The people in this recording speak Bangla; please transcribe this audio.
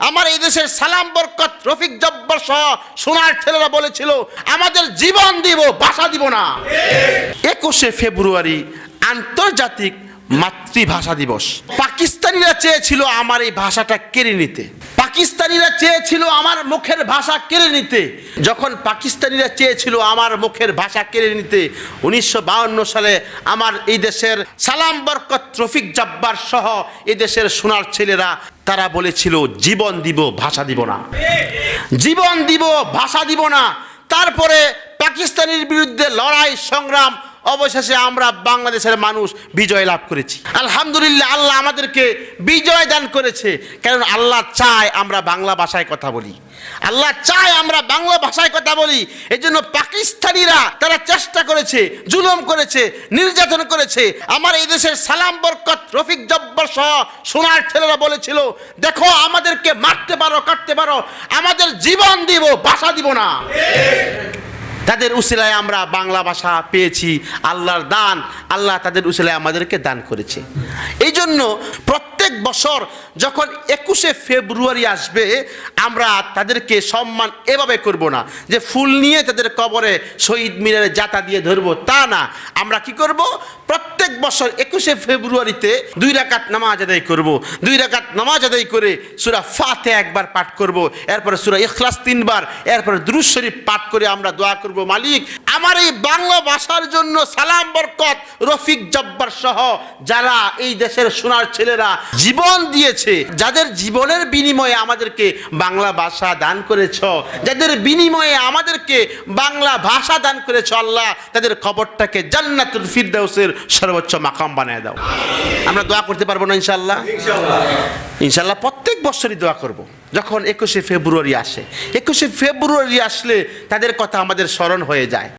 আমার এই দেশের সালাম বরকত, রফিক জব্বার সহ সোনার ছেলেরা বলেছিল আমাদের জীবন দিব, ভাষা দিব না। 21শে ফেব্রুয়ারি আন্তর্জাতিক মাতৃভাষা দিবস। পাকিস্তানিরা চেয়েছিল আমার এই ভাষাটা কেড়ে নিতে, পাকিস্তানিরা চেয়েছিল আমার মুখের ভাষা কেড়ে নিতে। যখন পাকিস্তানিরা চেয়েছিল আমার মুখের ভাষা কেড়ে নিতে, 1952 সালে আমার এই দেশের সালাম বরকত, রফিক জব্বার সহ এই দেশের সোনার ছেলেরা তারা বলেছিল জীবন দিব, ভাষা দিব না, জীবন দিব, ভাষা দিব না। তারপরে পাকিস্তানের বিরুদ্ধে লড়াই সংগ্রাম, অবশেষে আমরা বাংলাদেশের মানুষ বিজয় লাভ করেছি। আলহামদুলিল্লাহ, আল্লাহ আমাদেরকে বিজয় দান করেছে। কারণ আল্লাহ চায় আমরা বাংলা ভাষায় কথা বলি, আল্লাহ চায় আমরা বাংলা ভাষায় কথা বলি। এই জন্য পাকিস্তানিরা তারা চেষ্টা করেছে, জুলুম করেছে, নির্যাতন করেছে। আমার এই দেশের সালাম বরকত, রফিক জব্বার সহ সোনার ছেলেরা বলেছিল দেখো আমাদেরকে মারতে পারো, কাটতে পারো, আমাদের জীবন দিব, ভাষা দিব না। তাদের উসিলায় আমরা বাংলা ভাষা পেয়েছি, আল্লাহর দান। আল্লাহ তাদের উসিলায় আমাদেরকে দান করেছে। এই জন্য প্রত্যেক বছর যখন 21শে ফেব্রুয়ারি আসবে, আমরা তাদেরকে সম্মান এভাবে করব না যে ফুল নিয়ে তাদের কবরে শহীদ মিনারে জাতা দিয়ে ধরবো, তা না। আমরা কি করব, প্রত্যেক বছর 21শে ফেব্রুয়ারিতে 2 রাকাত নামাজ আদায় করব। 2 রাকাত নামাজ আদায় করে সূরা ফাতিহা একবার পাঠ করব, এরপরে সূরা ইখলাস 3 বার, এরপরে দুরূদ শরীফ পাঠ করে আমরা দোয়া করব, মালিক আমার এই বাংলা ভাষার জন্য সালাম বরকত, রফিক জব্বার সহ যারা এই দেশের সোনার ছেলেরা জীবন দিয়েছে, যাদের জীবনের বিনিময়ে আমাদেরকে বাংলা ভাষা দান করেছ, যাদের বিনিময়ে আমাদেরকে বাংলা ভাষা দান করেছ, আল্লাহ তাদের কবরটাকে জান্নাতুল ফিরদাউসের সর্বোচ্চ মাকাম বানিয়ে দাও। আমরা দোয়া করতে পারবো না ইনশাআল্লাহ? ইনশাআল্লাহ প্রত্যেক বছরই দোয়া করব। যখন 21শে ফেব্রুয়ারি আসে, 21শে ফেব্রুয়ারি আসলে তাদের কথা আমাদের স্মরণ হয়ে যায়।